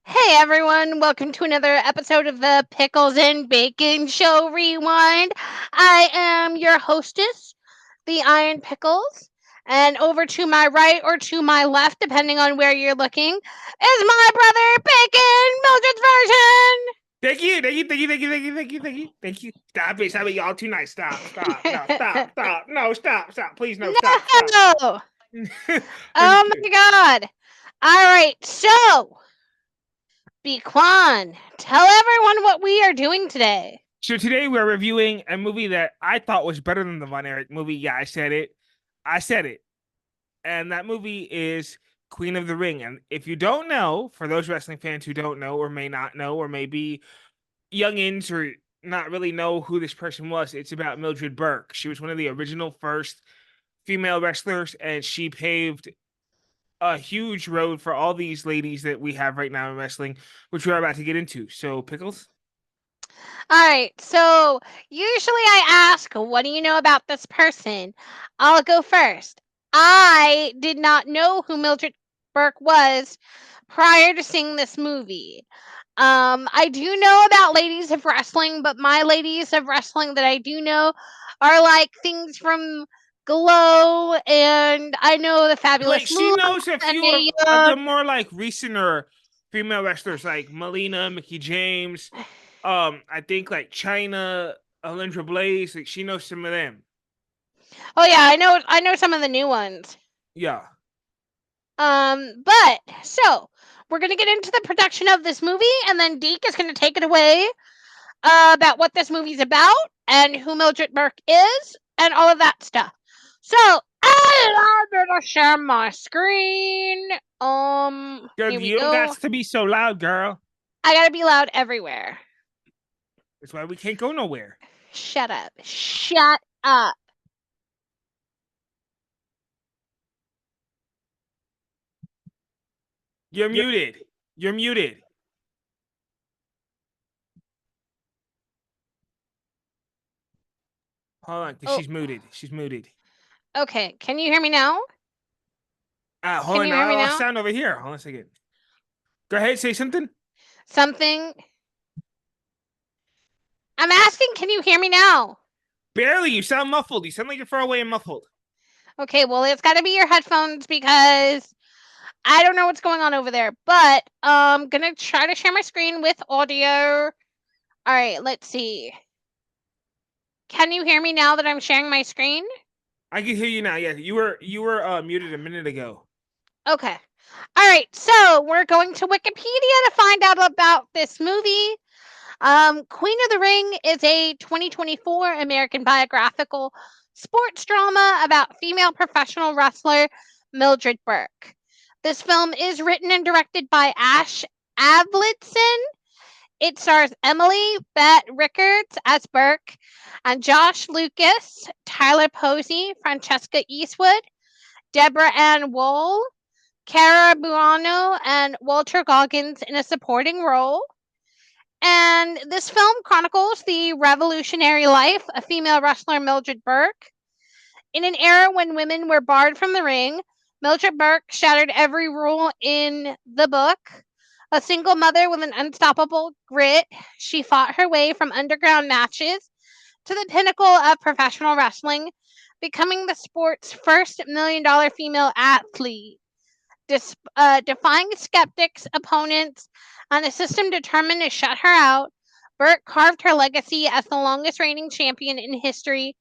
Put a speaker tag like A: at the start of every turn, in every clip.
A: Hey everyone, welcome to another episode of the Pickles and Bacon Show Rewind. I am your hostess, the Iron Pickles, and over to my right or to my left, depending on where you're looking, is my brother Bacon, Mildred's
B: Thank you. Stop it, y'all. Too nice. Stop. No,
A: version.
B: no, stop. Please, no, stop.
A: No!
B: Thank
A: Oh
B: you.
A: my god. Alright, so, Bequan, tell everyone what we are doing today.
B: So today we're reviewing a movie that I thought was better than the Von Erich movie. Yeah, I said it. And that movie is Queen of the Ring. And if you don't know, for those wrestling fans who don't know or may not know, or maybe youngins or not really know who this person was, it's about Mildred Burke. She was one of the original first female wrestlers, and she paved a huge road for all these ladies that we have right now in wrestling, which we're about to get into. So, Pickles?
A: All right. So usually I ask, what do you know about this person? I'll go first. I did not know who Mildred Burke was prior to seeing this movie. I do know about ladies of wrestling, but my ladies of wrestling that I do know are like things from Glow, and I know the
B: Like,
A: Fabulous
B: she
A: Moolah
B: knows a
A: and
B: few
A: Mae
B: of
A: Young.
B: the more like recenter female wrestlers, like Melina, Mickey James. I think like China, Alundra Blaze. Like, she knows some of them.
A: Oh yeah, I know some of the new ones.
B: Yeah.
A: But so we're gonna get into the production of this movie, and then Deke is gonna take it away about what this movie's about and who Mildred Burke is and all of that stuff. So I'm gonna share my screen.
B: Girl,
A: Here we
B: you don't got
A: go.
B: to be so loud, girl.
A: I gotta be loud everywhere.
B: That's why we can't go nowhere.
A: Shut up. Shut up.
B: You're muted. You're muted. Hold on, because
A: Oh,
B: she's muted. She's muted.
A: okay. Can you hear me now?
B: Hold
A: Can
B: on.
A: you hear me
B: I lost
A: now?
B: sound over here. Hold on a second. Go ahead, say something.
A: Something. I'm asking, can you hear me now?
B: Barely. You sound muffled. You sound like you're far away and muffled.
A: Okay, well, it's got to be your headphones because I don't know what's going on over there, but I'm gonna try to share my screen with audio. All right, let's see. Can you hear me now that I'm sharing my screen?
B: I can hear you now. Yeah, you were muted a minute ago.
A: Okay. All right, so we're going to Wikipedia to find out about this movie. Queen of the Ring is a 2024 American biographical sports drama about female professional wrestler Mildred Burke. This film is written and directed by Ash Avildsen. It stars Emily Bett Rickards as Burke and Josh Lucas, Tyler Posey, Francesca Eastwood, Deborah Ann Woll, Cara Buono, and Walter Goggins in a supporting role. And this film chronicles the revolutionary life of female wrestler Mildred Burke. In an era when women were barred from the ring, Mildred Burke shattered every rule in the book. A single mother with an unstoppable grit, she fought her way from underground matches to the pinnacle of professional wrestling, becoming the sport's first $1 million female athlete. Defying skeptics, opponents, and a system determined to shut her out, Burke carved her legacy as the longest reigning champion in history,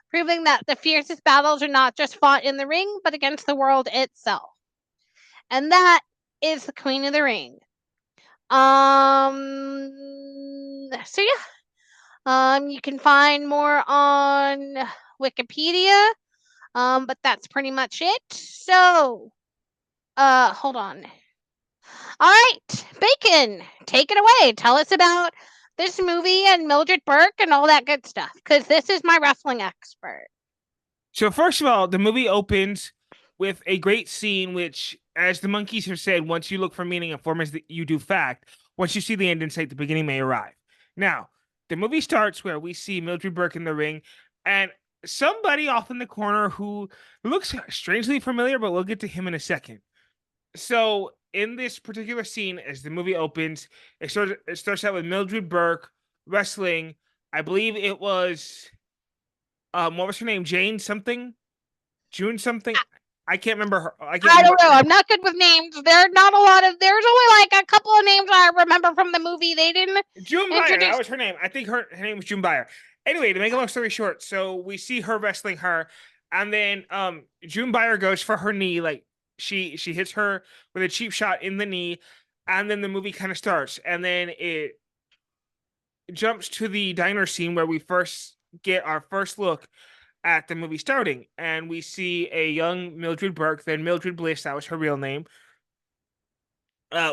A: proving that the fiercest battles are not just fought in the ring, but against the world itself. And that is the Queen of the Ring. So yeah. You can find more on Wikipedia. But that's pretty much it. So, hold on. All right, Bacon, take it away. Tell us about this movie and Mildred Burke and all that good stuff, because this is my wrestling expert.
B: So first of all, the movie opens with a great scene, which, as the monkeys have said, once you look for meaning and form as you do fact, once you see the end in sight, the beginning may arrive. Now, the movie starts where we see Mildred Burke in the ring, and somebody off in the corner who looks strangely familiar, but we'll get to him in a second. So in this particular scene, as the movie opens, it starts out with Mildred Burke wrestling. I believe it was what was her name? Jane something? June something? I can't remember her. I can't
A: I
B: remember
A: don't know.
B: her.
A: I'm not good with names. There are not a lot of. There's only like a couple of names I remember from the movie. They didn't
B: June Byer, that
A: introduce.
B: was her name. I think her name was June Byer. Anyway, to make a long story short, so we see her wrestling her, and then June Byer goes for her knee, like she hits her with a cheap shot in the knee, and then the movie kind of starts, and then it jumps to the diner scene where we first get our first look at the movie starting, and we see a young Mildred Burke, then Mildred Bliss, that was her real name,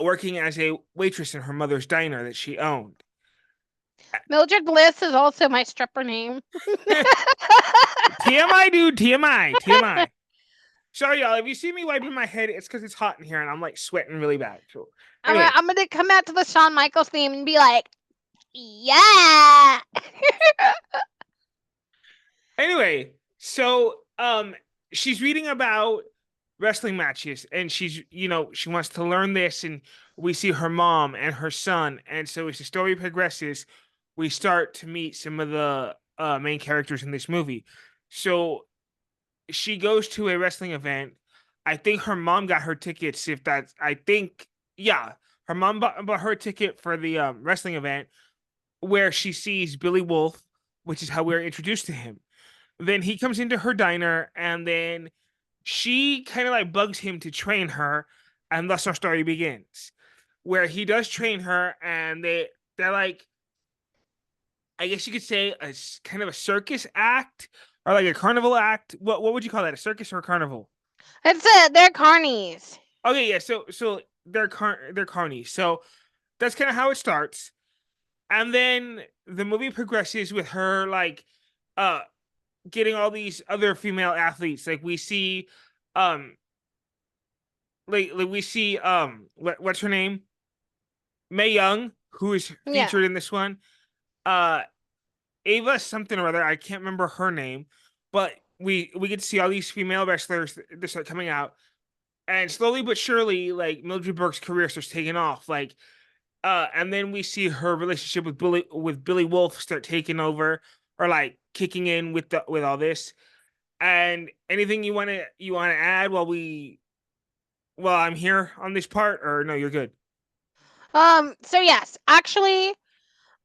B: working as a waitress in her mother's diner that she owned.
A: Mildred Bliss is also my stripper name.
B: TMI, dude. TMI. TMI. Sorry, y'all. If you see me wiping my head, it's because it's hot in here and I'm like sweating really bad. So, anyway,
A: I'm gonna come out to the Shawn Michaels theme and be like, yeah.
B: so she's reading about wrestling matches and she wants to learn this, and we see her mom and her son, and so as the story progresses, we start to meet some of the main characters in this movie. So she goes to a wrestling event. I think her mom got her tickets. If that's, I think, yeah, her mom bought her a ticket for the wrestling event where she sees Billy Wolf, which is how we're introduced to him. Then he comes into her diner, and then she kind of like bugs him to train her, and thus our story begins, where he does train her, and they're like, I guess you could say a kind of a circus act or like a carnival act. What would you call that? A circus or a carnival?
A: That's it. They're carnies.
B: Okay, yeah. So they're carnies. So that's kind of how it starts, and then the movie progresses with her like uh getting all these other female athletes. Like we see um like we see what's her name? Mae Young, who is
A: Yeah.
B: featured in this one. Uh Ava something or other. I can't remember her name, but we get to see all these female wrestlers that start coming out, and slowly but surely, like Mildred Burke's career starts taking off. And then we see her relationship with Billy Wolf start taking over, or like kicking in with all this. And anything you want to add while I'm here on this part, or no, you're good.
A: So yes, actually,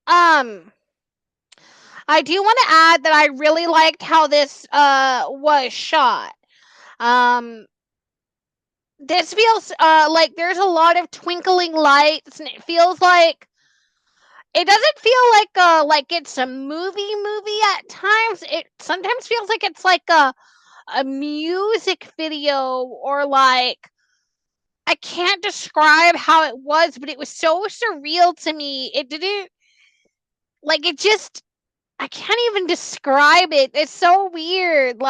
A: um, I do want to add that I really liked how this was shot. Um, this feels like there's a lot of twinkling lights, and it feels like it doesn't feel like it's a movie at times. It sometimes feels like it's like a music video, or like I can't describe how it was, but it was so surreal to me. It didn't like it just I can't even describe it. It's so weird.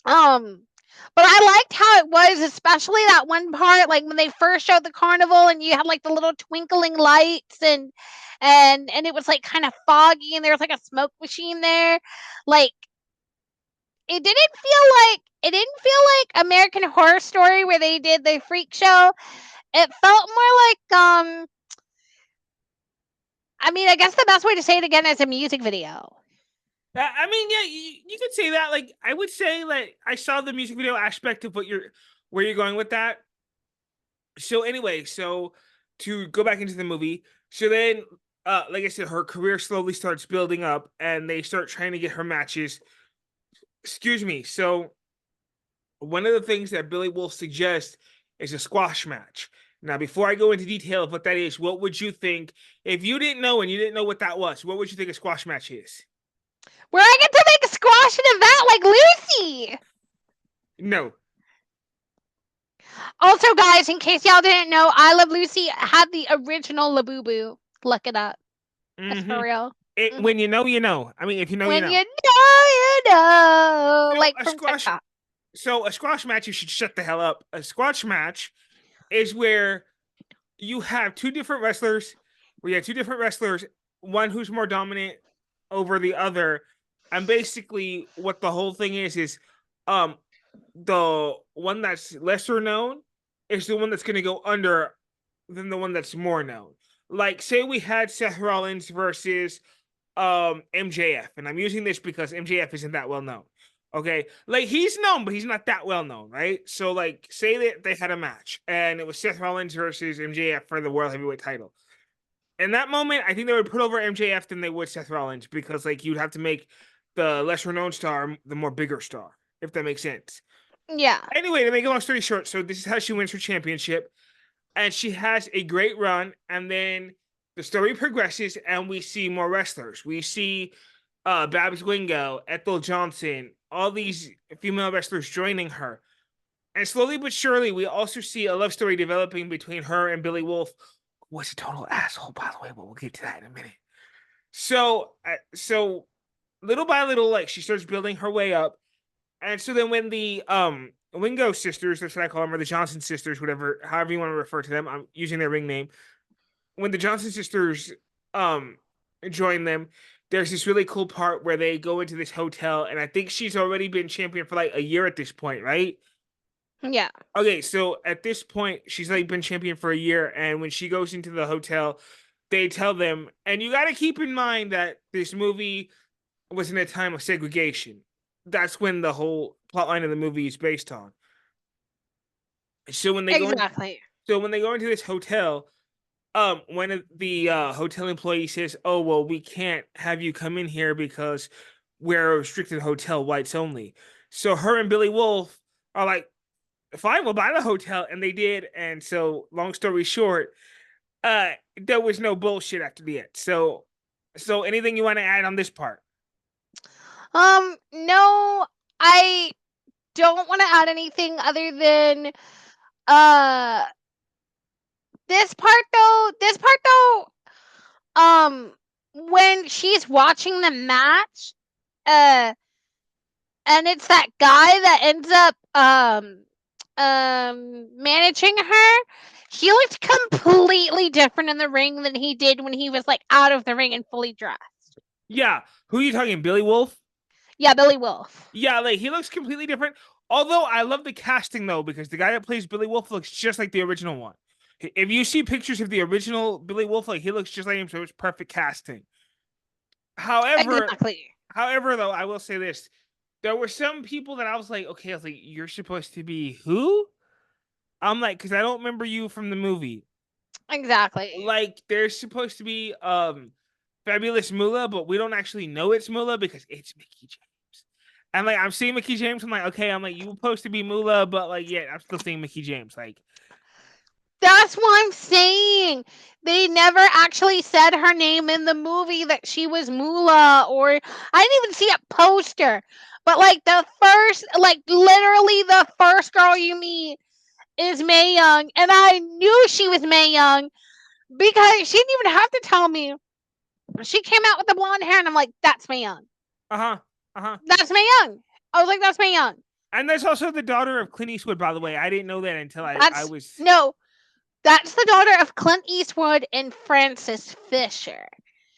A: Um but I liked how it was, especially that one part, like when they first showed the carnival and you had like the little twinkling lights, and it was like kind of foggy, and there was like a smoke machine there. Like it didn't feel like American Horror Story where they did the freak show. It felt more like I mean, I guess the best way to say it again is a music video.
B: I mean, yeah, you could say that. Like, I would say, like, I saw the music video aspect of where you're going with that. So anyway, so to go back into the movie, so then, like I said, her career slowly starts building up, and they start trying to get her matches. Excuse me. So one of the things that Billy Wolf suggests is a squash match. Now, before I go into detail of what that is, what would you think if you didn't know and you didn't know what that was? What would you think a squash match is?
A: Where I get to make a squash in a vat like Lucy.
B: No.
A: Also, guys, in case y'all didn't know, I Love Lucy had the original Labubu. Look it up. That's for
B: Mm-hmm.
A: real. Mm-hmm.
B: When you know, you know. I mean, if you know, you
A: When
B: know.
A: you know,
B: So
A: like
B: a
A: from
B: squash,
A: TikTok.
B: so a squash match, you should shut the hell up. A squash match is where you have two different wrestlers, one who's more dominant over the other, and basically what the whole thing is um the one that's lesser known is the one that's going to go under than the one that's more known. Like, say we had Seth Rollins versus MJF, and I'm using this because MJF isn't that well known. Okay, like he's known, but he's not that well known, right? So, like, say that they had a match and it was Seth Rollins versus MJF for the World Heavyweight title. In that moment, I think they would put over MJF than they would Seth Rollins because, like, you'd have to make the lesser known star the more bigger star, if that makes sense.
A: Yeah.
B: Anyway, to make a long story short, so this is how she wins her championship, and she has a great run, and then the story progresses, and we see more wrestlers. We see Babs Wingo, Ethel Johnson, all these female wrestlers joining her. And slowly but surely, we also see a love story developing between her and Billy Wolf, who was a total asshole, by the way, but we'll get to that in a minute. So little by little, like, she starts building her way up. And so then when the Wingo sisters, that's what I call them, or the Johnson sisters, whatever, however you want to refer to them, I'm using their ring name. When the Johnson sisters join them, there's this really cool part where they go into this hotel, and I think she's already been champion for like a year at this point, right?
A: Yeah.
B: Okay, so at this point, she's like been champion for a year, and when she goes into the hotel, they tell them, and you got to keep in mind that this movie was in a time of segregation. That's when the whole plotline of the movie is based on. So when they
A: Exactly.
B: so when they go into this hotel, one of the hotel employees says, "Oh well, we can't have you come in here because we're a restricted hotel, whites only." So her and Billy Wolf are like, "Fine, we'll buy the hotel," and they did. And so, long story short, there was no bullshit after the end. So anything you want to add on this part?
A: No, I don't want to add anything other than uh this part though, when she's watching the match, uh and it's that guy that ends up managing her. He looked completely different in the ring than he did when he was like out of the ring and fully dressed.
B: Yeah, who are you talking? Billy Wolf?
A: Yeah, Billy Wolf.
B: Yeah, like he looks completely different. Although I love the casting though, because the guy that plays Billy Wolf looks just like the original one. If you see pictures of the original Billy Wolf, like he looks just like him, so it's perfect casting. However,
A: Exactly.
B: however, though, I will say this: there were some people that I was like, okay, I was like, you're supposed to be who? I'm like, because I don't remember you from the movie.
A: Exactly.
B: Like, there's supposed to be Fabulous Moolah, but we don't actually know it's Moolah because it's Mickey James. And like I'm seeing Mickey James, I'm like, okay, I'm like, you were supposed to be Moolah, but like, yeah, I'm still seeing Mickey James. Like,
A: That's what I'm saying. They never actually said her name in the movie that she was Moolah, or I didn't even see a poster. But like the first, like literally the first girl you meet is Mae Young, and I knew she was Mae Young because she didn't even have to tell me. She came out with the blonde hair, and I'm like, that's Mae Young.
B: uh-huh, uh-huh.
A: That's Mae Young. I was like, that's Mae Young.
B: And there's also the daughter of Clint Eastwood, by the way. I didn't know that until I
A: That's
B: was
A: no, that's the daughter of Clint Eastwood and Frances Fisher.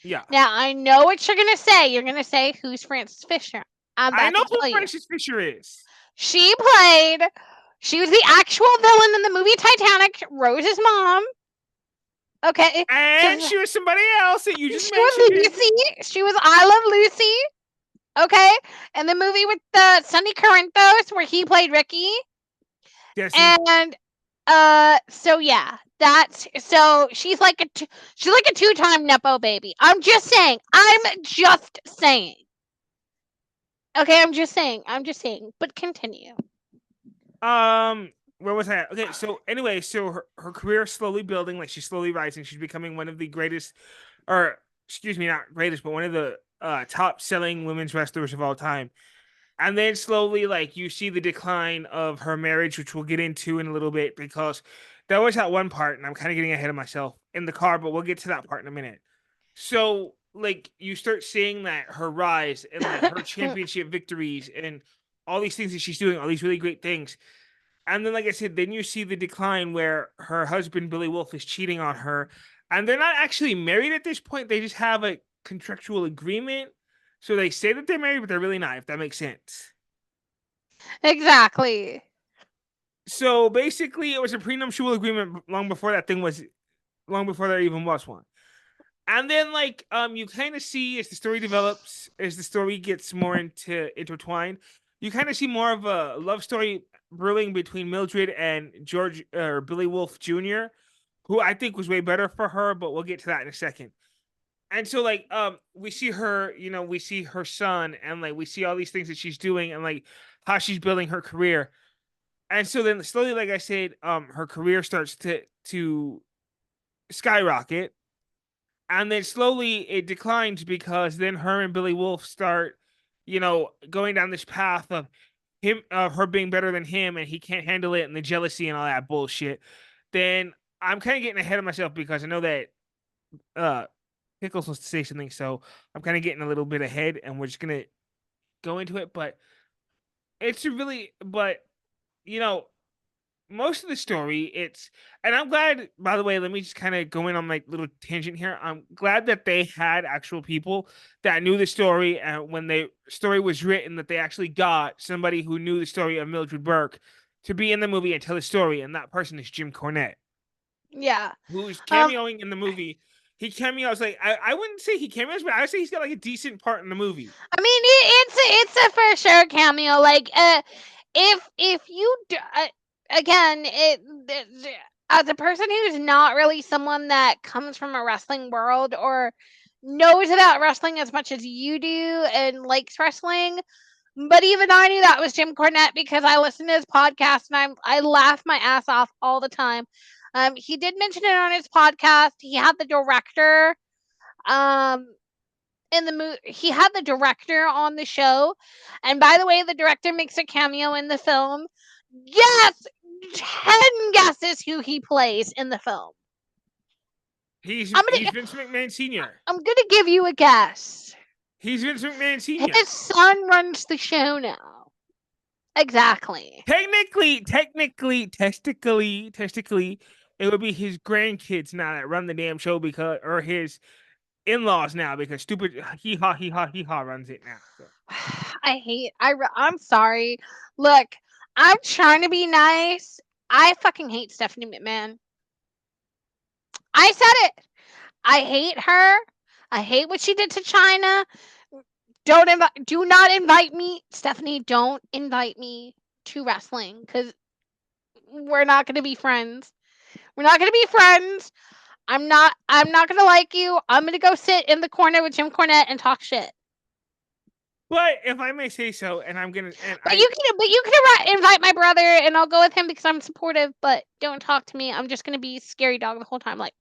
B: yeah.
A: Now I know what you're gonna say. You're gonna say, "Who's Frances Fisher?" I'm
B: I
A: about
B: know
A: to
B: who
A: tell you.
B: Frances Fisher is.
A: She played. She was the actual villain in the movie Titanic, Rose's mom. Okay,
B: And she was somebody else that you just
A: she was
B: mentioned.
A: Lucy. She was I Love Lucy. Okay, and the movie with the Sonny Corinthos where he played Ricky.
B: Jesse.
A: And so yeah, that's so she's like a two-time nepo baby. I'm just saying. I'm just saying. Okay, I'm just saying. I'm just saying. But continue.
B: Where was I at? Okay, so anyway, so her career is slowly building, like she's slowly rising. She's becoming one of the greatest, or excuse me, not greatest, but one of the top selling women's wrestlers of all time. And then slowly, like you see the decline of her marriage, which we'll get into in a little bit, because there was that one part, and I'm kind of getting ahead of myself in the car, but we'll get to that part in a minute. So, like, you start seeing that her rise and like her championship victories and all these things that she's doing, all these really great things. And then, like I said, then you see the decline where her husband, Billy Wolf, is cheating on her. And they're not actually married at this point. They just have a contractual agreement. So they say that they're married, but they're really not, if that makes sense.
A: Exactly.
B: So basically, it was a prenuptial agreement long before there even was one. And then you kind of see as the story develops, as the story gets more into intertwined, you kind of see more of a love story brewing between Mildred and George or Billy Wolfe Jr., who I think was way better for her, but we'll get to that in a second. And so we see her, we see her son, and we see all these things that she's doing, and how she's building her career. And so then slowly, like I said, her career starts to skyrocket, and then slowly it declines because then her and Billy Wolf start, going down this path of her being better than him, and he can't handle it, and the jealousy and all that bullshit. Then I'm kind of getting ahead of myself because I know that uh Pickles wants to say something, so I'm kind of getting a little bit ahead, and we're just gonna go into it. But it's really, but you know, most of the story, and I'm glad, by the way, let me just kind of go in on my little tangent here. I'm glad that they had actual people that knew the story, and when the story was written, that they actually got somebody who knew the story of Mildred Burke to be in the movie and tell the story, and that person is Jim Cornette,
A: Yeah.
B: who's
A: Um,
B: cameoing in the movie. He cameos I wouldn't say he cameos, but I would say he's got a decent part in the movie.
A: I mean, it's a for sure cameo. If you again, as a person who's not really someone that comes from a wrestling world or knows about wrestling as much as you do and likes wrestling, but even I knew that was Jim Cornette because I listened to his podcast and I laugh my ass off all the time. He did mention it on his podcast. He had the director um in the movie. He had the director on the show, and by the way, the director makes a cameo in the film. Yes, 10 guesses who he plays in the film.
B: He's
A: I'm
B: he's
A: gonna
B: Vince McMahon Sr.
A: I'm gonna give you a guess.
B: He's Vince McMahon Sr.
A: His son runs the show now. Exactly.
B: Technically, it would be his grandkids now that run the damn show because, or his in-laws now because stupid hee haw runs it now. So
A: I'm sorry. Look, I'm trying to be nice. I fucking hate Stephanie McMahon. I said it. I hate her. I hate what she did to China. Do not invite me, Stephanie. Don't invite me to wrestling because we're not going to be friends. We're not going to be friends. I'm not going to like you. I'm going to go sit in the corner with Jim Cornette and talk shit.
B: but if I may say so, and I'm gonna, and
A: But
B: I,
A: you can invite my brother and I'll go with him because I'm supportive. But don't talk to me. I'm just going to be scary dog the whole time, like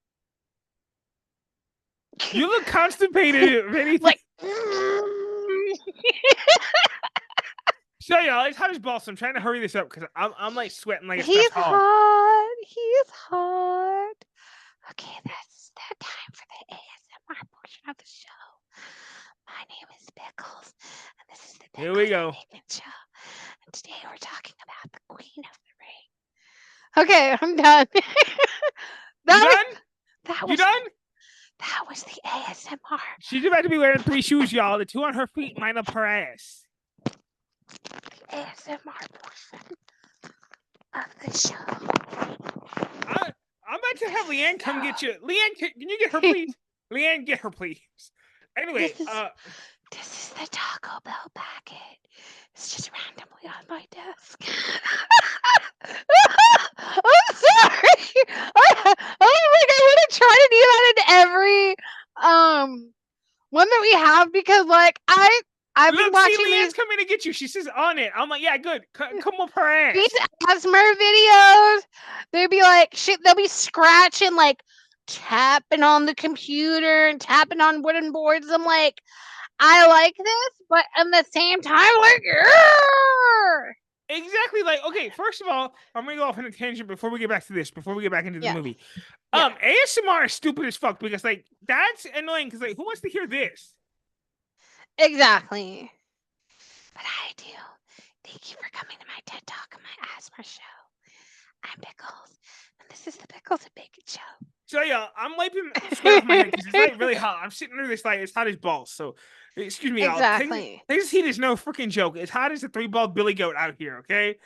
B: you look constipated. If anything,
A: like.
B: so y'all, it's hot as balls. So I'm trying to hurry this up because I'm sweating like a
A: He's
B: stuffed hog.
A: hot. He's hot. Okay, that's the time for the ASMR portion of the show. My name is Pickles, and this is the
B: Here we
A: Pickles
B: go.
A: and Bacon Show. And today we're talking about the Queen of the Ring. Okay, I'm done.
B: You
A: that
B: done?
A: was that
B: You
A: was
B: done?
A: that was the ASMR.
B: She's about to be wearing 3 shoes, y'all. The 2 on her feet, mine up her ass.
A: The ASMR portion of the show.
B: I'm about to have Leanne come get you. Leanne, can you get her, please? Leanne, get her, please. Anyway,
A: This is the Taco Bell packet. It's just randomly on my desk. I'm sorry. I want to try to do that in every one that we have because I've been
B: look, see,
A: watching
B: Leanne's coming to get you. She says on it. I'm like, yeah, good. Come up her ass.
A: these ASMR videos. They'd be like shit. They'll be scratching like tapping on the computer and tapping on wooden boards. I'm like, I like this, but at the same time, like, "Arr!"
B: Exactly. Okay, first of all, I'm gonna go off on a tangent before we get back to this. Before we get back into the
A: Yeah.
B: movie,
A: Yeah.
B: ASMR is stupid as fuck because that's annoying because who wants to hear this?
A: Exactly. But I do. Thank you for coming to my TED Talk and my ASMR show. I'm Pickles, and this is the Pickles and Bacon Show.
B: So yeah, I'm wiping sweat off my head because it's really hot. I'm sitting under this light. It's hot as balls. So Excuse me, y'all.
A: Exactly.
B: Texas heat is no freaking joke. It's hot as a three-balled billy goat out here. Okay.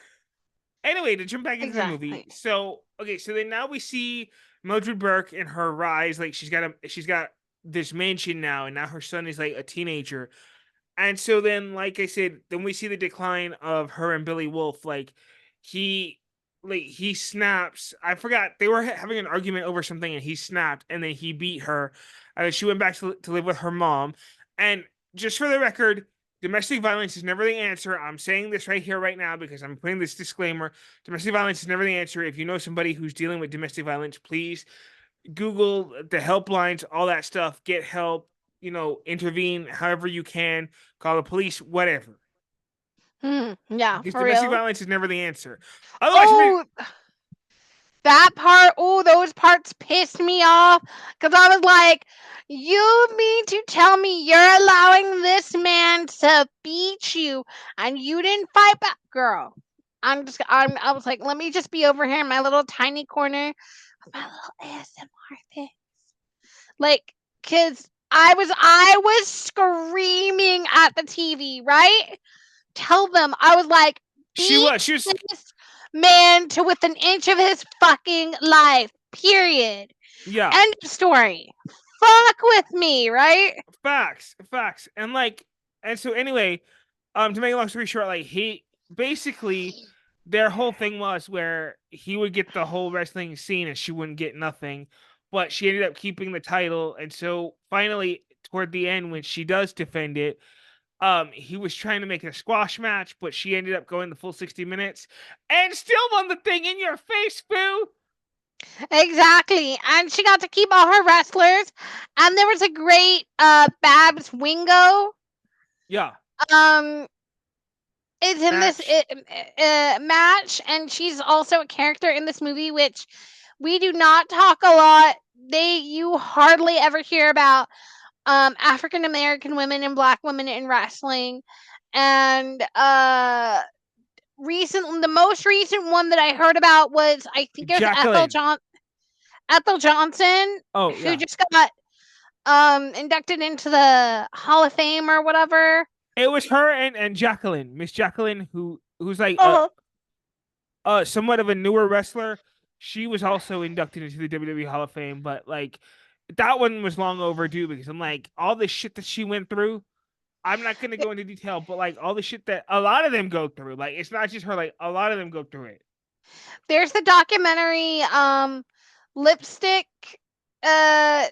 B: Anyway, to jump back into the movie.
A: Exactly.
B: So okay, so then now we see Mildred Burke and her rise. Like she's got this mansion now, and now her son is like a teenager. And so then, like I said, then we see the decline of her and Billy Wolf. He, he snaps. I forgot they were having an argument over something, and he snapped, and then he beat her, and then she went back to live with her mom. And just for the record, domestic violence is never the answer. I'm saying this right here, right now, because I'm putting this disclaimer. Domestic violence is never the answer. If you know somebody who's dealing with domestic violence, please Google the helplines, all that stuff, get help, intervene however you can, call the police, whatever.
A: Yeah,
B: Because
A: for
B: domestic
A: real.
B: violence is never the answer. Otherwise,
A: Oh, that part. Oh, those parts pissed me off because I was like, "You mean to tell me you're allowing this man to beat you and you didn't fight back, girl?" I was like, "Let me just be over here in my little tiny corner with my little ASMR thing." Like, cause I was screaming at the TV, right? Tell them I was like,
B: she
A: beat
B: was, she was,
A: this man to within an inch of his fucking life. Period.
B: yeah,
A: End of story. Fuck with me, right?
B: facts, and so anyway, to make a long story short, like he basically their whole thing was where he would get the whole wrestling scene and she wouldn't get nothing, but she ended up keeping the title, and so finally toward the end when she does defend it, he was trying to make it a squash match, but she ended up going the full 60 minutes and still won the thing in your face, boo.
A: Exactly. And she got to keep all her wrestlers. And there was a great Babs Wingo
B: Yeah,
A: um is in this
B: match.
A: match, and she's also a character in this movie, which we do not talk a lot. You hardly ever hear about African American women and Black women in wrestling, and the most recent one that I heard about was, I think it was
B: Jacqueline.
A: Ethel Johnson,
B: Oh
A: who
B: yeah,
A: just got inducted into the Hall of Fame or whatever.
B: it was her and Jacqueline, Miss Jacqueline, who's like
A: Uh-huh.
B: somewhat of a newer wrestler. She was also inducted into the WWE Hall of Fame, but like that one was long overdue because I'm like all the shit that she went through. I'm not gonna go into detail, but like all the shit that a lot of them go through, like it's not just her, like a lot of them go through it.
A: There's the documentary lipstick uh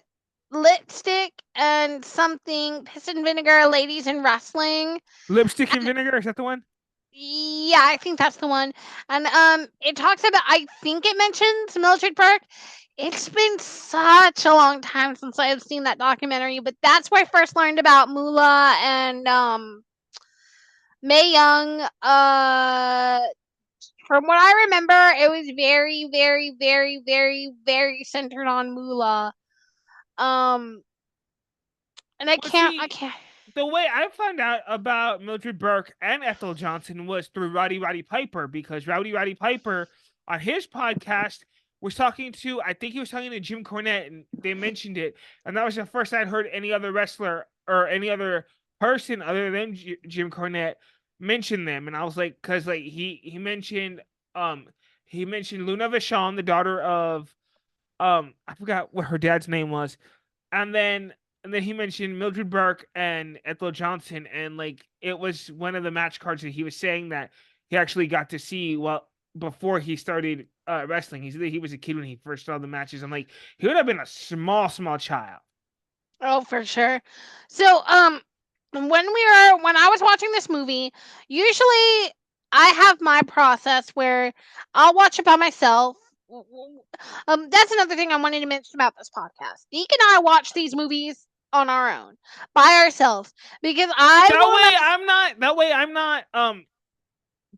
A: lipstick and something piss and vinegar ladies in wrestling.
B: Lipstick and Vinegar, is that the one?
A: Yeah, I think that's the one. And it talks about, I think it mentions Mildred Burke. It's been such a long time since I've seen that documentary, but that's where I first learned about Moolah and Mae Young. From what I remember, it was very, very, very, very, very centered on Moolah. Um, and
B: Well,
A: I
B: see,
A: can't.
B: the way I found out about Mildred Burke and Ethel Johnson was through Roddy Piper, because Roddy Piper on his podcast was talking to, I think he was talking to Jim Cornette, and they mentioned it, and that was the first I'd heard any other wrestler or any other person other than Jim Cornette mention them, and I was like, because like um he mentioned Luna Vachon, the daughter of I forgot what her dad's name was, and then he mentioned Mildred Burke and Ethel Johnson, and like it was one of the match cards that he was saying that he actually got to see well before he started wrestling. He said that he was a kid when he first saw the matches. I'm like, he would have been a small child.
A: Oh, for sure. So, when I was watching this movie, usually I have my process where I'll watch it by myself. That's another thing I wanted to mention about this podcast. Deke and I watch these movies on our own, by ourselves, because I
B: That
A: want
B: way
A: to.
B: I'm not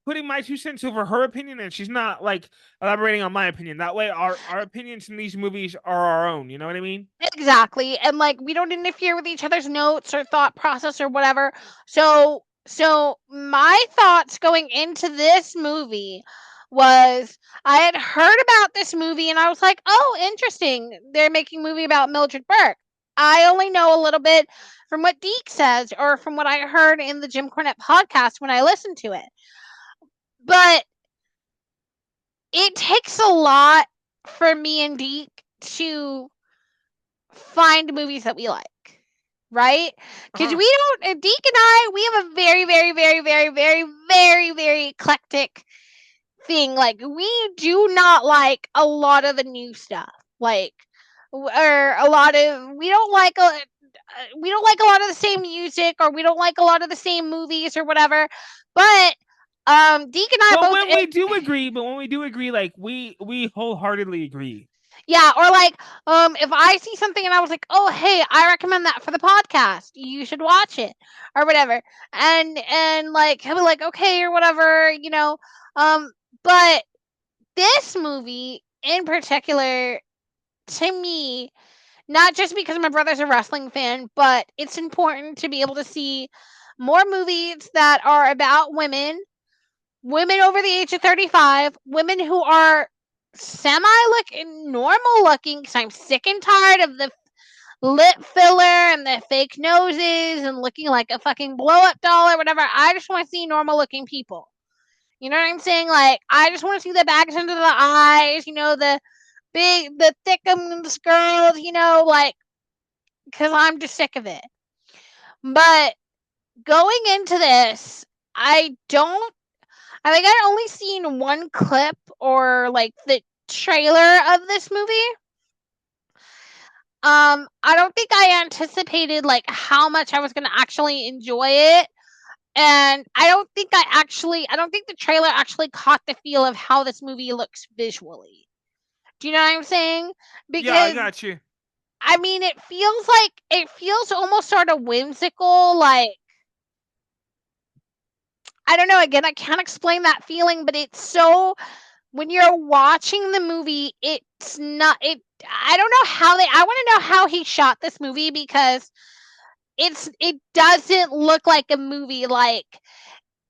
B: putting my 2 cents over her opinion, and she's not like elaborating on my opinion. That way our opinions in these movies are our own. You know what I mean?
A: Exactly. And like we don't interfere with each other's notes or thought process or whatever. So my thoughts going into this movie was, I had heard about this movie and I was like, "Oh, interesting. They're making a movie about Mildred Burke." I only know a little bit from what Deke says or from what I heard in the Jim Cornette podcast when I listened to it. But it takes a lot for me and Deke to find movies that we like. Right? Because
B: Uh-huh.
A: we don't, Deke and I, we have a very, very, very, very, very, very, very eclectic thing. Like, we do not like a lot of the new stuff. Like, or a lot of, we don't like a lot of the same music, or we don't like a lot of the same movies or whatever. But Deke and I
B: But
A: both,
B: when we do agree, like we wholeheartedly agree.
A: yeah, or like if I see something and I was like, "Oh, hey, I recommend that for the podcast. You should watch it." Or whatever. And like he'll be like, "Okay," or whatever, you know. Um but this movie in particular, to me, not just because my brother's a wrestling fan, but it's important to be able to see more movies that are about women over the age of 35, women who are normal looking, because I'm sick and tired of the lip filler and the fake noses and looking like a fucking blow up doll or whatever. I just want to see normal looking people. You know what I'm saying? Like, I just want to see the bags under the eyes, the thick girls, like, because I'm just sick of it. But going into this, I think I'd only seen one clip or like the trailer of this movie. I don't think I anticipated like how much I was gonna actually enjoy it. And I don't think the trailer actually caught the feel of how this movie looks visually. Do you know what I'm saying?
B: Yeah, I
A: Because
B: got you.
A: I mean, it feels almost sort of whimsical. Like, I don't know. Again, I can't explain that feeling, but it's so, when you're watching the movie, it's not it. I don't know how they. I want to know how he shot this movie, because it doesn't look like a movie. Like,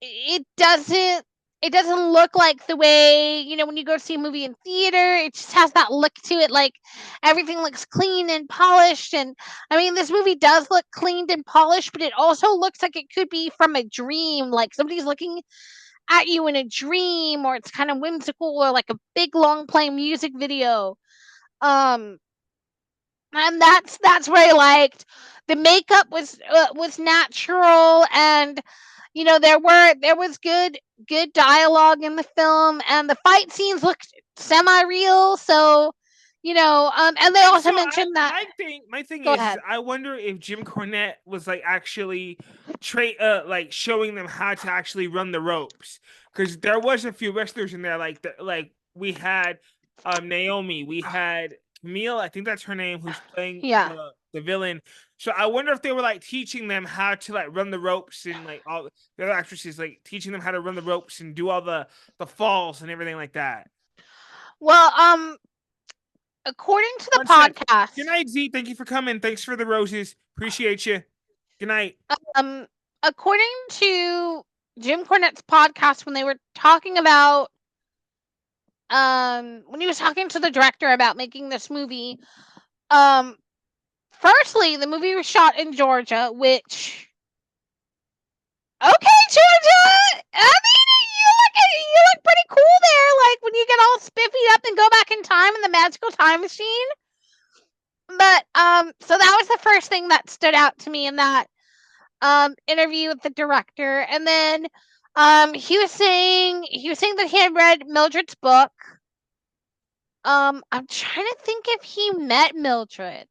A: it doesn't it doesn't look like the way, when you go see a movie in theater. It just has that look to it. Like, everything looks clean and polished. And I mean, this movie does look cleaned and polished, but it also looks like it could be from a dream. Like, somebody's looking at you in a dream, or it's kind of whimsical, or like a big long playing music video. Um and that's what I liked. The makeup was natural, and there was good dialogue in the film, and the fight scenes looked semi real. So, and they
B: And
A: also
B: so
A: mentioned that.
B: my thing
A: Go
B: is
A: ahead.
B: I wonder if Jim Cornette was like actually like showing them how to actually run the ropes, because there was a few wrestlers in there like we had Naomi, we had Camille, I think that's her name, who's playing
A: Yeah.
B: the villain. So I wonder if they were like teaching them how to like run the ropes, and like all the other actresses like teaching them how to run the ropes and do all the falls and everything like that.
A: Well, according to the
B: One sec. Good
A: podcast,
B: night, Z. Thank you for coming. Thanks for the roses. Appreciate you. Good night.
A: um, according to Jim Cornette's podcast, when they were talking about, when he was talking to the director about making this movie, um, firstly, the movie was shot in Georgia, which, okay, Georgia. I mean, you look pretty cool there. Like, when you get all spiffy up and go back in time in the magical time machine. But so that was the first thing that stood out to me in that interview with the director. And then he was saying that he had read Mildred's book. I'm trying to think if he met Mildred.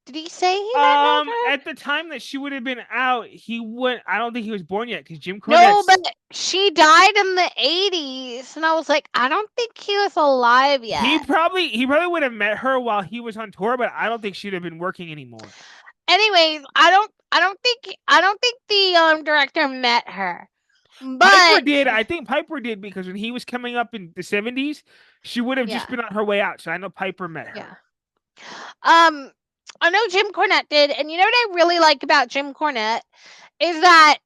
A: Did he say he met Mildred?
B: At the time that she would have been out, he would. I don't think he was born yet because Jim
A: No, but
B: Cornette's.
A: she died in the 80s, and I was like, I don't think he was alive yet.
B: He probably would have met her while he was on tour, but I don't think she'd have been working anymore.
A: Anyways, I don't think the director met her.
B: Piper
A: But
B: did. I think Piper did because when he was coming up in the 70s, she would have just
A: yeah,
B: been on her way out. So I know Piper met
A: yeah.
B: her.
A: Um, I know Jim Cornette did, and you know what I really like about Jim Cornette is that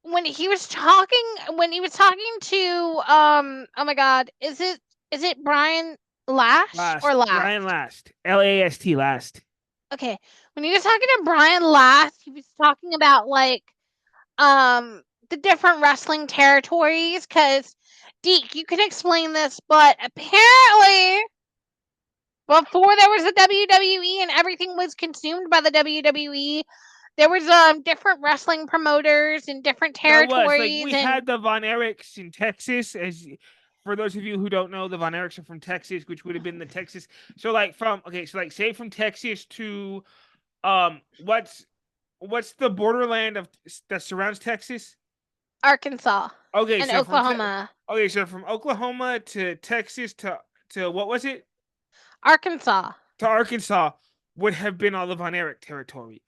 A: when he was talking to oh my god, is it Brian Lash or
B: Last.
A: Last?
B: Brian Last. Last. Last.
A: Okay. when he was talking to Brian last, he was talking about like the different wrestling territories. Because Deke, you can explain this, but apparently before there was the WWE and everything was consumed by the WWE, there was different wrestling promoters in different
B: That was like
A: territories
B: we
A: and
B: had the Von Erichs in Texas. As for those of you who don't know, the Von Erichs are from Texas, which would have been the Texas. So like from okay, so like say from Texas to what's the borderland of that surrounds Texas?
A: Arkansas
B: Okay,
A: and
B: so
A: Oklahoma.
B: okay, so from Oklahoma to Texas to what was it?
A: Arkansas.
B: To Arkansas would have been all the Von Erich territory.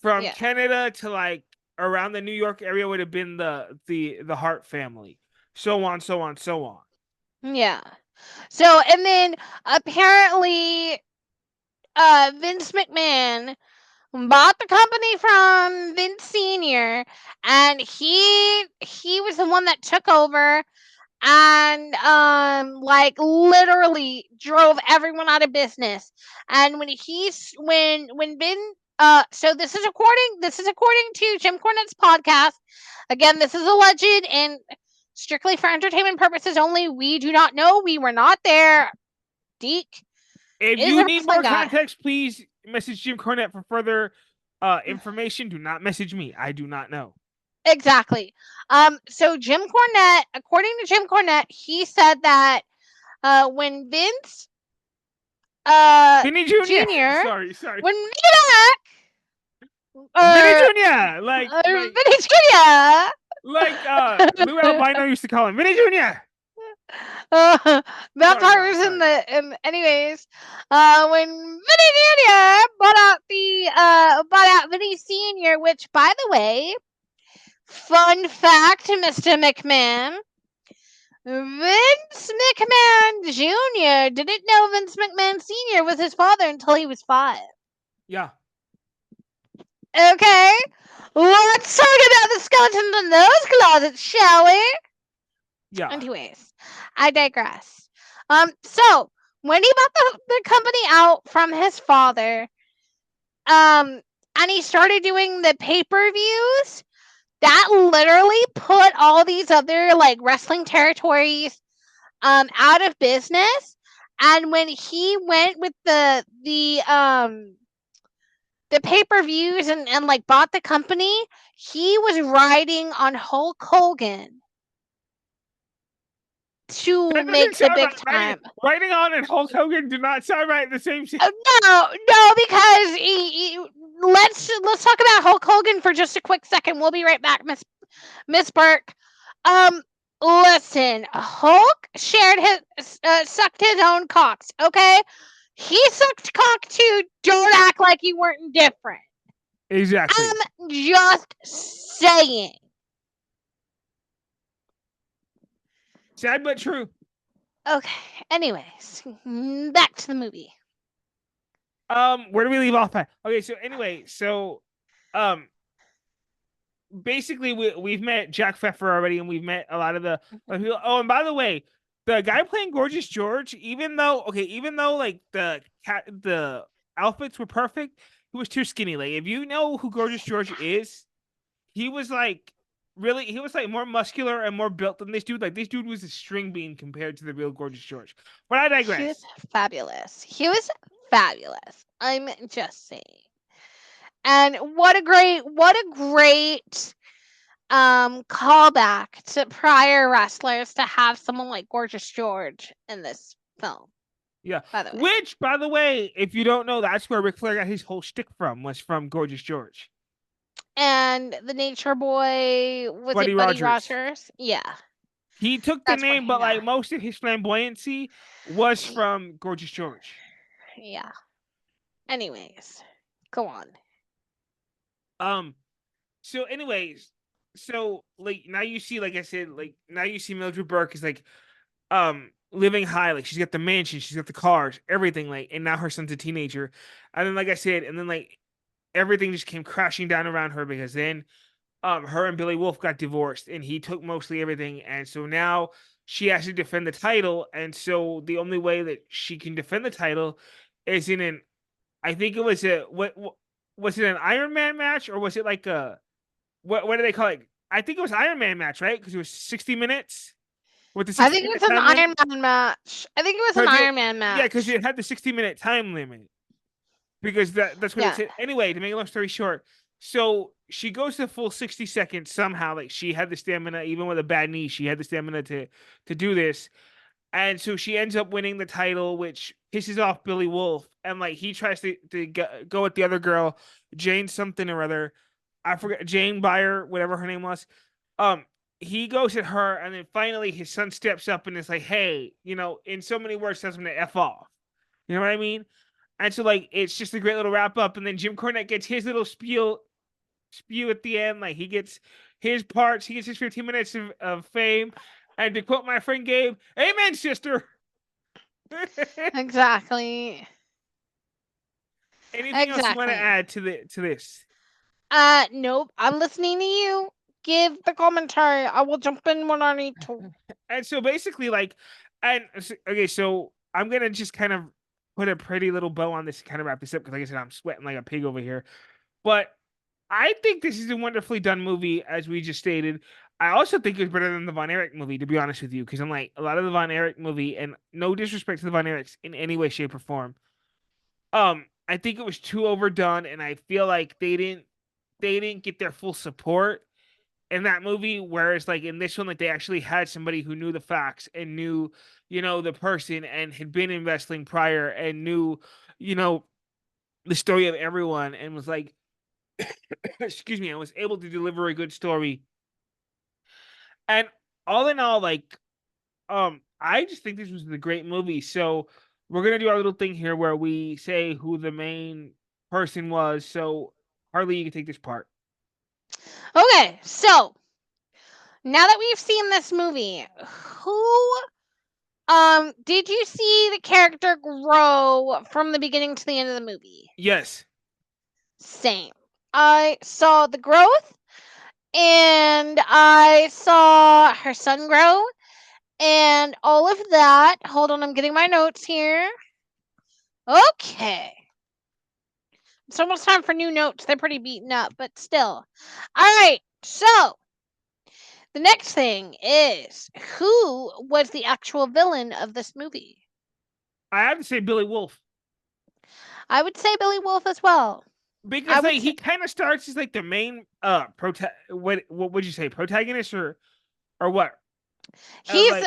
B: From
A: Yeah.
B: Canada to like around the New York area would have been the Hart family. So on, so on, so on.
A: Yeah. So and then apparently Vince McMahon bought the company from Vince Senior, and he was the one that took over and like literally drove everyone out of business. And when Vin so this is according to Jim Cornette's podcast. Again, this is alleged and strictly for entertainment purposes only. We do not know. We were not there. Deke
B: If
A: is
B: you
A: a
B: need
A: wrestling
B: more
A: guy.
B: context, please message Jim Cornette for further information. Do not message me. I do not know.
A: Exactly. So Jim Cornette, according to Jim Cornette, he said that when Vince
B: Vinny Jr.
A: Junior,
B: sorry.
A: when Vinny
B: Vinny
A: or
B: Jr.
A: Vinny Junior,
B: Lou Albino used to call him Vinny Jr.
A: that
B: Sorry,
A: part
B: no,
A: was in
B: sorry.
A: the anyways. When Vinny Junior bought out Vinny Senior, which by the way, fun fact, Mister McMahon. Vince McMahon Jr. didn't know Vince McMahon Sr. was his father until he was 5.
B: Yeah.
A: Okay, let's talk about the skeletons in those closets, shall we?
B: Yeah.
A: Anyways, I digress. So when he bought the company out from his father, and he started doing the pay-per-views, that literally put all these other like wrestling territories out of business. And when he went with the pay-per-views and like bought the company, he was riding on Hulk Hogan to
B: That doesn't
A: make the
B: sound
A: big
B: right.
A: time.
B: Writing on and Hulk Hogan do not sound right at the same time.
A: No, because let's talk about Hulk Hogan for just a quick second. We'll be right back, Miss Burke. Um, listen, Hulk sucked his own cocks. Okay, he sucked cock too. Don't act like you weren't indifferent.
B: Exactly.
A: I'm just saying.
B: Sad but true.
A: Okay. Anyways, back to the movie.
B: Where do we leave off at? Okay, so anyway, um basically we've met Jack Pfeffer already, and we've met a lot of the people. Oh, and by the way, the guy playing Gorgeous George, even though like the outfits were perfect, he was too skinny. Like if you know who Gorgeous George is, he was like he was like more muscular and more built than this dude. Like this dude was a string bean compared to the real Gorgeous George. But I
A: He was
B: digress.
A: fabulous. He was fabulous. I'm just saying. And what a great callback to prior wrestlers to have someone like Gorgeous George in this film.
B: Yeah.
A: By the way,
B: Which, by the way, if you don't know, that's where Ric Flair got his whole shtick from, was from Gorgeous George.
A: and the Nature Boy, was
B: Buddy
A: it Buddy
B: Rogers.
A: Rogers? Yeah,
B: He took the
A: that's where
B: name,
A: he
B: but like
A: got.
B: most of his flamboyancy was from Gorgeous George.
A: Yeah. Anyways, go on.
B: Um, so anyways, so like now you see, like I said, like now you see Mildred Burke is like living high, like she's got the mansion, she's got the cars, everything, like, and now her son's a teenager. And then like I said, and then like everything just came crashing down around her because then her and Billy Wolf got divorced and he took mostly everything, and so now she has to defend the title, and so the only way that she can defend the title is in an I think it was a was it an Iron Man match or was it like a what do they call it? I think it was Iron Man match, right? Because it was 60 minutes with the
A: I
B: 60
A: think it
B: minute
A: was an
B: time limit.
A: Iron Man match. I think it was an
B: Because
A: Iron Man
B: yeah, because
A: match.
B: it had the 60-minute time limit. Because that's what it
A: Yeah.
B: said. Anyway, to make a long story short, so she goes to full 60 seconds somehow. Like she had the stamina, even with a bad knee, she had the stamina to do this. And so she ends up winning the title, which pisses off Billy Wolf. And like he tries to go with the other girl, Jane something or other. I forget Jane Byer, whatever her name was. Um, he goes at her, and then finally his son steps up and is like, "Hey, in so many words, tells him to f off." You know what I mean? And so like it's just a great little wrap up, and then Jim Cornette gets his little spew at the end. Like he gets his parts, he gets his 15 minutes of fame. And to quote my friend Gabe, "Amen, sister."
A: Exactly.
B: Anything else you want to
A: Exactly.
B: add to this?
A: Nope. I'm listening to you. Give the commentary. I will jump in when I need to.
B: And so basically, like, okay, so I'm gonna just kind of put a pretty little bow on this to kind of wrap this up because, like I said, I'm sweating like a pig over here. But I think this is a wonderfully done movie, as we just stated. I also think it was better than the Von Erich movie, to be honest with you, because I'm like a lot of the Von Erich movie, and no disrespect to the Von Erichs in any way, shape, or form. I think it was too overdone, and I feel like they didn't get their full support in that movie. Whereas, like in this one, like they actually had somebody who knew the facts and knew, the person and had been in wrestling prior and knew, you know, the story of everyone and was like, excuse me, I was able to deliver a good story. And all in all, like, I just think this was a great movie. So we're gonna do our little thing here where we say who the main person was. So Harley, you can take this part.
A: Okay, so now that we've seen this movie, who did you see the character grow from the beginning to the end of the movie?
B: Yes.
A: Same. I saw the growth and I saw her son grow and all of that. Hold on, I'm getting my notes here. Okay. It's almost time for new notes. They're pretty beaten up, but still. All right. So, the next thing is who was the actual villain of this movie?
B: I have to say Billy Wolf.
A: I would say Billy Wolf as well. I
B: Because
A: would
B: like
A: say
B: he kind of starts as like the main what would you say, protagonist or what?
A: he's
B: Like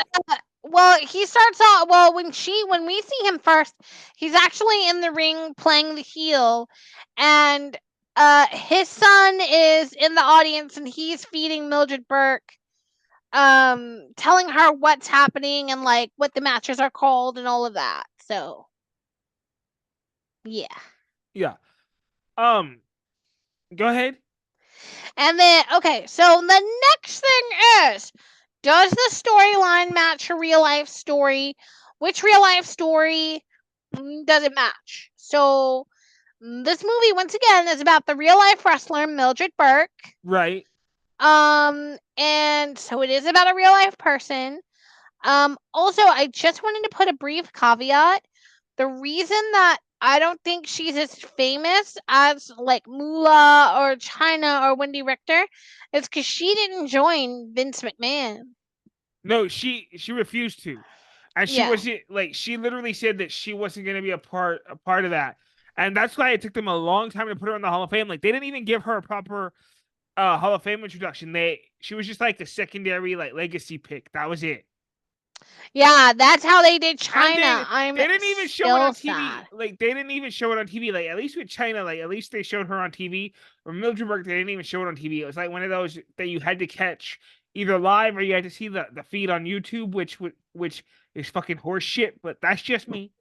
A: well, he starts off well when we see him first, he's actually in the ring playing the heel and his son is in the audience and he's feeding Mildred Burke telling her what's happening and like what the matches are called and all of that. So, yeah.
B: yeah. Go ahead.
A: And then, okay, so the next thing is does the storyline match a real life story? Which real life story does it match? So, this movie, once again, is about the real life wrestler Mildred Burke.
B: Right.
A: And so it is about a real life person. Also, I just wanted to put a brief caveat. The reason that I don't think she's as famous as like Moolah or China or Wendy Richter is because she didn't join Vince McMahon.
B: No, she refused to. And she
A: Yeah.
B: wasn't like she literally said that she wasn't gonna be a part of that. And that's why it took them a long time to put her in the Hall of Fame. Like they didn't even give her a proper Hall of Fame introduction. She was just like a secondary like legacy pick. That was it.
A: Yeah, that's how they did
B: And
A: China.
B: then
A: I'm
B: they didn't even show it
A: still
B: on TV.
A: sad.
B: Like they didn't even show it on TV. Like at least with China, like at least they showed her on TV. Or Mildred Burke, they didn't even show it on TV. It was like one of those that you had to catch either live or you had to see the feed on YouTube, which is fucking horse shit. But that's just me.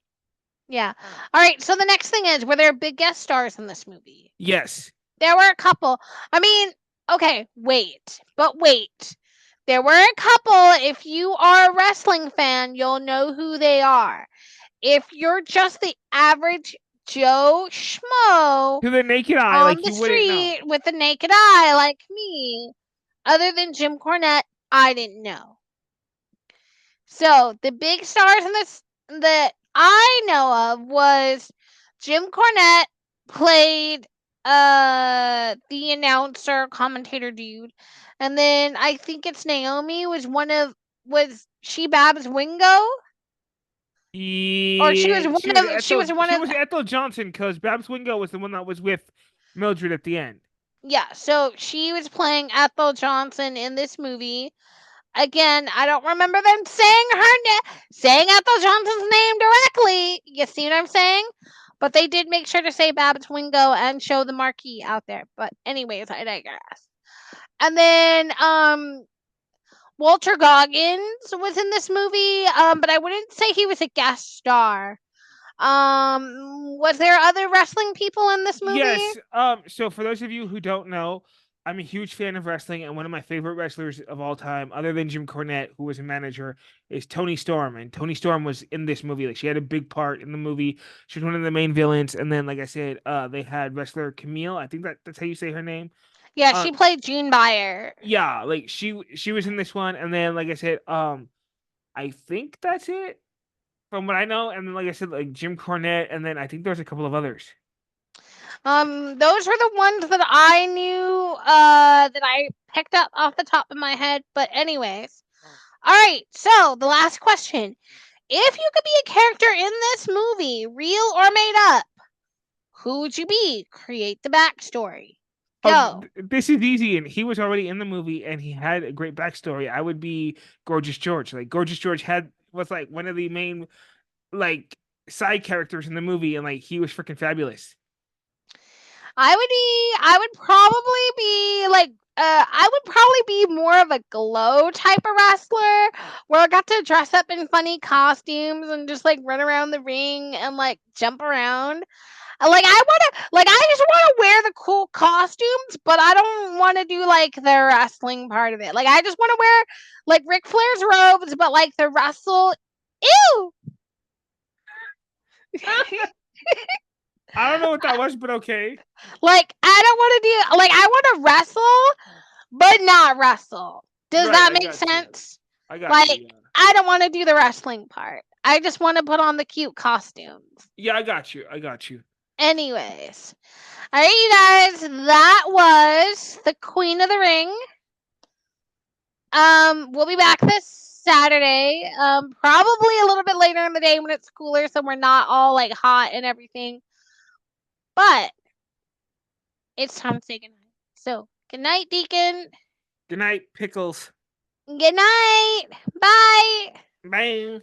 A: Yeah. All right. So the next thing is, were there big guest stars in this movie?
B: Yes.
A: There were a couple. I mean, okay, wait. There were a couple. If you are a wrestling fan, you'll know who they are. If you're just the average Joe Schmo
B: To the naked eye,
A: on
B: like
A: the
B: you wouldn't know.
A: street with the naked eye like me, other than Jim Cornette, I didn't know. So the big stars in this that I know of was Jim Cornette played. the announcer commentator dude. And then I think it's Naomi was she Babs Wingo? Or
B: Yeah,
A: she was one
B: she
A: of
B: was Ethel Johnson because Babs Wingo was the one that was with Mildred at the end.
A: yeah, so she was playing Ethel Johnson in this movie. Again, I don't remember them saying Ethel Johnson's name directly. You see what I'm saying? But they did make sure to say Babs Wingo and show the marquee out there. But anyways, I digress. And then Walter Goggins was in this movie, but I wouldn't say he was a guest star. Was there other wrestling people in this movie?
B: Yes. So for those of you who don't know, I'm a huge fan of wrestling, and one of my favorite wrestlers of all time, other than Jim Cornette, who was a manager, is Toni Storm. And Toni Storm was in this movie. Like she had a big part in the movie. She was one of the main villains. And then, like I said, they had wrestler Camille. I think that's how you say her name.
A: Yeah,
B: Uh,
A: she played June Beyer.
B: yeah, like she was in this one. And then, like I said, I think that's it from what I know. And then, like I said, like Jim Cornette, and then I think there's a couple of others.
A: Those were the ones that I knew, that I picked up off the top of my head. But anyways, all right. So the last question: if you could be a character in this movie, real or made up, who would you be? Create the backstory. Go.
B: This is easy, and he was already in the movie, and he had a great backstory. I would be Gorgeous George. Like Gorgeous George was like one of the main like side characters in the movie, and like he was freaking fabulous.
A: I would probably be like, I would probably be more of a glow type of wrestler where I got to dress up in funny costumes and just like run around the ring and like jump around. Like I just want to wear the cool costumes, but I don't want to do like the wrestling part of it. Like I just want to wear like Ric Flair's robes, but like the wrestle. Ew.
B: I don't know what that was, but okay.
A: Like I don't want to do like I want to wrestle, but not wrestle. Does
B: Right,
A: that
B: I
A: make
B: got you.
A: sense?
B: I got you.
A: Like
B: Yeah,
A: I don't want to do the wrestling part. I just want to put on the cute costumes.
B: yeah, I got you. I got you.
A: Anyways, all right, you guys, that was the Queen of the Ring. We'll be back this Saturday. Probably a little bit later in the day when it's cooler, so we're not all like hot and everything. But it's time to say goodnight. So, good night, Deacon.
B: Good night, Pickles.
A: Good night. Bye.
B: Bye.